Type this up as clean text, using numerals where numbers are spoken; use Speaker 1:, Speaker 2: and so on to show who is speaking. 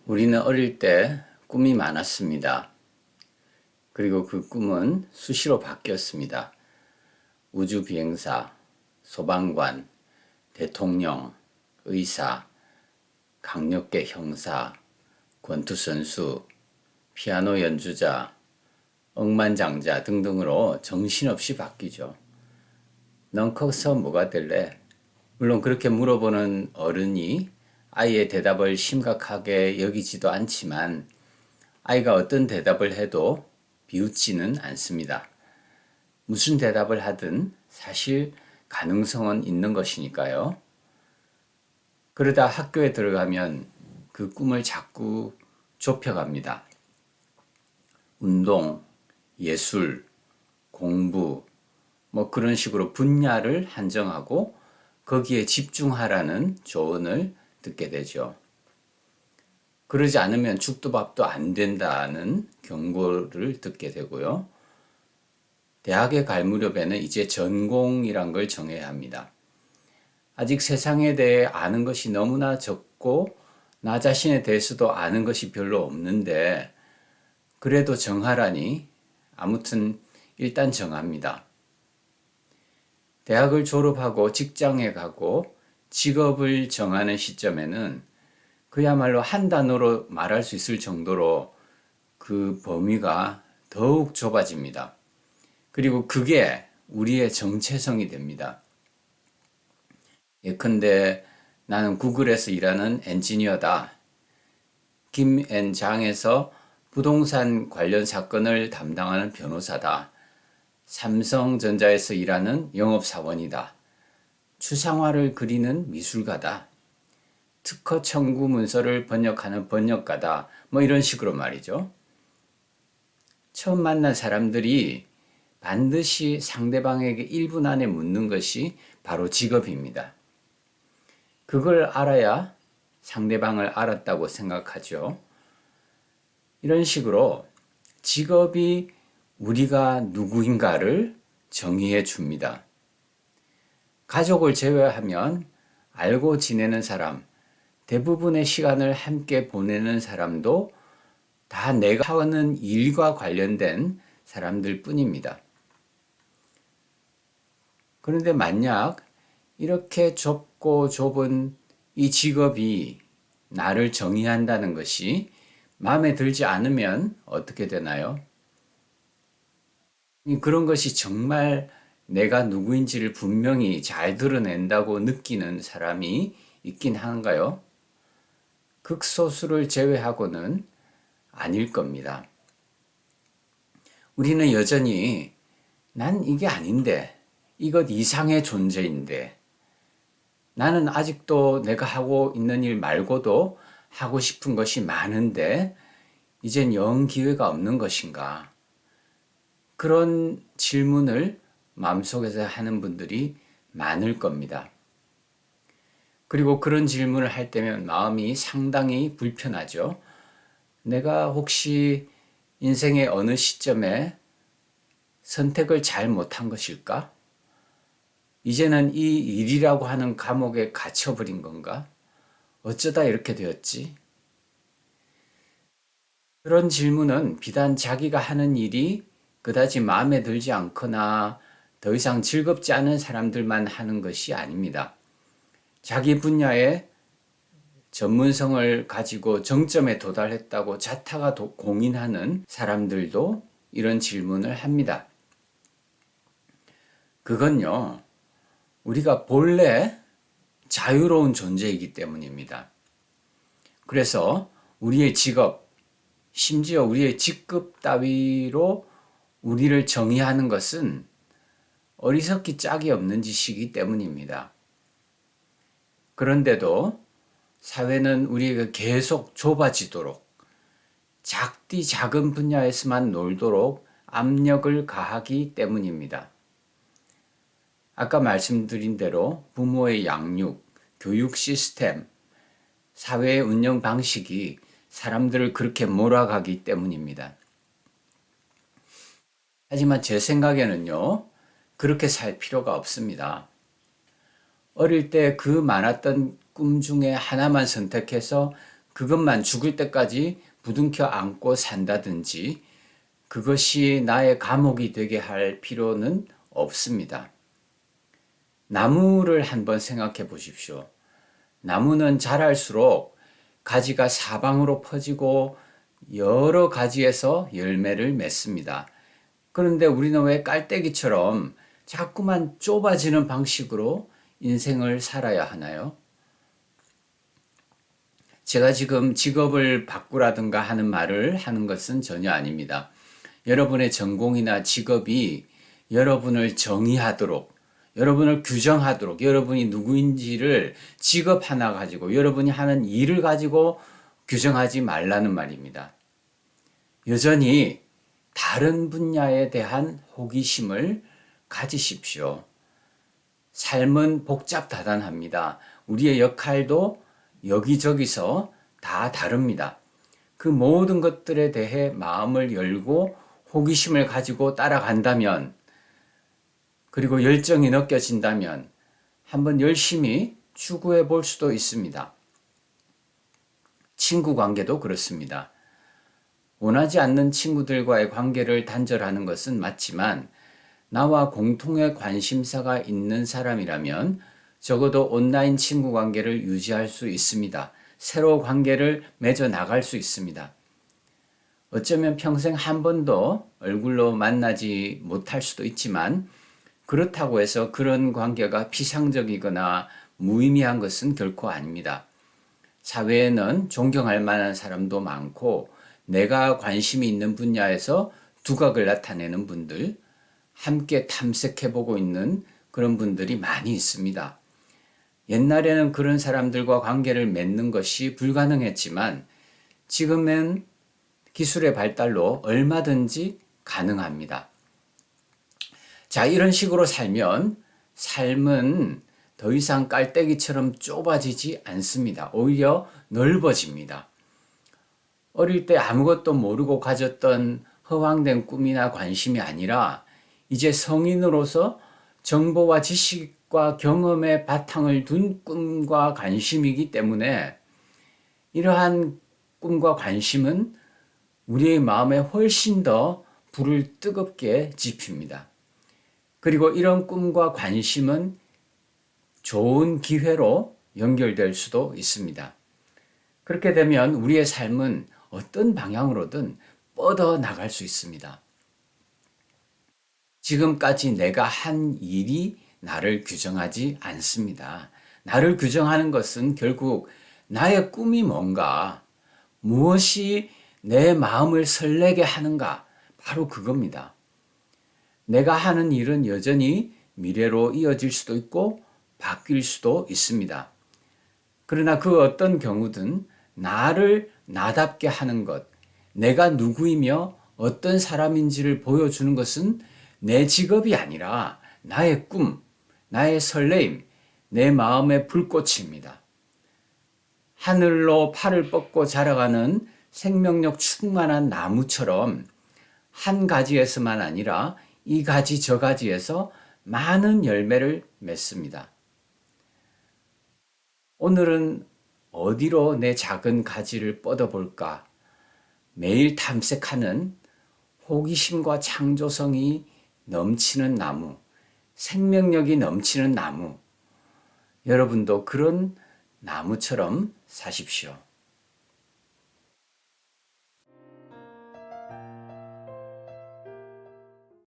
Speaker 1: 우리는 어릴 때 꿈이 많았습니다. 그리고 그 꿈은 수시로 바뀌었습니다. 우주비행사, 소방관, 대통령, 의사, 강력계 형사, 권투선수, 피아노 연주자, 억만장자 등등으로 정신없이 바뀌죠. 넌 커서 뭐가 될래? 물론 그렇게 물어보는 어른이 아이의 대답을 심각하게 여기지도 않지만 아이가 어떤 대답을 해도 비웃지는 않습니다. 무슨 대답을 하든 사실 가능성은 있는 것이니까요. 그러다 학교에 들어가면 그 꿈을 자꾸 좁혀갑니다. 운동, 예술, 공부, 뭐 그런 식으로 분야를 한정하고 거기에 집중하라는 조언을 듣게 되죠. 그러지 않으면 죽도 밥도 안 된다는 경고를 듣게 되고요. 대학에 갈 무렵에는 이제 전공이란 걸 정해야 합니다. 아직 세상에 대해 아는 것이 너무나 적고 나 자신에 대해서도 아는 것이 별로 없는데 그래도 정하라니 아무튼 일단 정합니다. 대학을 졸업하고 직장에 가고 직업을 정하는 시점에는 그야말로 한 단어로 말할 수 있을 정도로 그 범위가 더욱 좁아집니다. 그리고 그게 우리의 정체성이 됩니다. 예컨대 나는 구글에서 일하는 엔지니어다. 김앤장에서 부동산 관련 사건을 담당하는 변호사다. 삼성전자에서 일하는 영업사원이다. 추상화를 그리는 미술가다. 특허 청구 문서를 번역하는 번역가다. 뭐 이런 식으로 말이죠. 처음 만난 사람들이 반드시 상대방에게 1분 안에 묻는 것이 바로 직업입니다. 그걸 알아야 상대방을 알았다고 생각하죠. 이런 식으로 직업이 우리가 누구인가를 정의해 줍니다. 가족을 제외하면 알고 지내는 사람, 대부분의 시간을 함께 보내는 사람도 다 내가 하는 일과 관련된 사람들 뿐입니다. 그런데 만약 이렇게 좁고 좁은 이 직업이 나를 정의한다는 것이 마음에 들지 않으면 어떻게 되나요? 그런 것이 정말 내가 누구인지를 분명히 잘 드러낸다고 느끼는 사람이 있긴 한가요? 극소수를 제외하고는 아닐 겁니다. 우리는 여전히 난 이게 아닌데, 이것 이상의 존재인데, 나는 아직도 내가 하고 있는 일 말고도 하고 싶은 것이 많은데, 이젠 영 기회가 없는 것인가? 그런 질문을 마음속에서 하는 분들이 많을 겁니다. 그리고 그런 질문을 할 때면 마음이 상당히 불편하죠. 내가 혹시 인생의 어느 시점에 선택을 잘 못한 것일까? 이제는 이 일이라고 하는 감옥에 갇혀버린 건가? 어쩌다 이렇게 되었지? 그런 질문은 비단 자기가 하는 일이 그다지 마음에 들지 않거나 더 이상 즐겁지 않은 사람들만 하는 것이 아닙니다. 자기 분야의 전문성을 가지고 정점에 도달했다고 자타가 공인하는 사람들도 이런 질문을 합니다. 그건요, 우리가 본래 자유로운 존재이기 때문입니다. 그래서 우리의 직업, 심지어 우리의 직급 따위로 우리를 정의하는 것은 어리석기 짝이 없는 짓이기 때문입니다. 그런데도 사회는 우리에게 계속 좁아지도록 작디 작은 분야에서만 놀도록 압력을 가하기 때문입니다. 아까 말씀드린 대로 부모의 양육, 교육 시스템, 사회의 운영 방식이 사람들을 그렇게 몰아가기 때문입니다. 하지만 제 생각에는요, 그렇게 살 필요가 없습니다. 어릴 때 그 많았던 꿈 중에 하나만 선택해서 그것만 죽을 때까지 부둥켜 안고 산다든지 그것이 나의 감옥이 되게 할 필요는 없습니다. 나무를 한번 생각해 보십시오. 나무는 자랄수록 가지가 사방으로 퍼지고 여러 가지에서 열매를 맺습니다. 그런데 우리는 왜 깔때기처럼 자꾸만 좁아지는 방식으로 인생을 살아야 하나요? 제가 지금 직업을 바꾸라든가 하는 말을 하는 것은 전혀 아닙니다. 여러분의 전공이나 직업이 여러분을 정의하도록, 여러분을 규정하도록, 여러분이 누구인지를 직업 하나 가지고, 여러분이 하는 일을 가지고 규정하지 말라는 말입니다. 여전히 다른 분야에 대한 호기심을 가지십시오. 삶은 복잡다단합니다. 우리의 역할도 여기저기서 다 다릅니다. 그 모든 것들에 대해 마음을 열고 호기심을 가지고 따라간다면, 그리고 열정이 느껴진다면 한번 열심히 추구해 볼 수도 있습니다. 친구 관계도 그렇습니다. 원하지 않는 친구들과의 관계를 단절하는 것은 맞지만 나와 공통의 관심사가 있는 사람이라면 적어도 온라인 친구 관계를 유지할 수 있습니다. 새로 관계를 맺어 나갈 수 있습니다. 어쩌면 평생 한 번도 얼굴로 만나지 못할 수도 있지만 그렇다고 해서 그런 관계가 피상적이거나 무의미한 것은 결코 아닙니다. 사회에는 존경할 만한 사람도 많고 내가 관심이 있는 분야에서 두각을 나타내는 분들, 함께 탐색해보고 있는 그런 분들이 많이 있습니다. 옛날에는 그런 사람들과 관계를 맺는 것이 불가능했지만 지금은 기술의 발달로 얼마든지 가능합니다. 자, 이런 식으로 살면 삶은 더 이상 깔때기처럼 좁아지지 않습니다. 오히려 넓어집니다. 어릴 때 아무것도 모르고 가졌던 허황된 꿈이나 관심이 아니라 이제 성인으로서 정보와 지식과 경험의 바탕을 둔 꿈과 관심이기 때문에 이러한 꿈과 관심은 우리의 마음에 훨씬 더 불을 뜨겁게 지핍니다. 그리고 이런 꿈과 관심은 좋은 기회로 연결될 수도 있습니다. 그렇게 되면 우리의 삶은 어떤 방향으로든 뻗어 나갈 수 있습니다. 지금까지 내가 한 일이 나를 규정하지 않습니다. 나를 규정하는 것은 결국 나의 꿈이 뭔가, 무엇이 내 마음을 설레게 하는가, 바로 그겁니다. 내가 하는 일은 여전히 미래로 이어질 수도 있고 바뀔 수도 있습니다. 그러나 그 어떤 경우든 나를 나답게 하는 것, 내가 누구이며 어떤 사람인지를 보여주는 것은 내 직업이 아니라 나의 꿈, 나의 설레임, 내 마음의 불꽃입니다. 하늘로 팔을 뻗고 자라가는 생명력 충만한 나무처럼 한 가지에서만 아니라 이 가지 저 가지에서 많은 열매를 맺습니다. 오늘은 어디로 내 작은 가지를 뻗어볼까? 매일 탐색하는 호기심과 창조성이 넘치는 나무, 생명력이 넘치는 나무. 여러분도 그런 나무처럼 사십시오.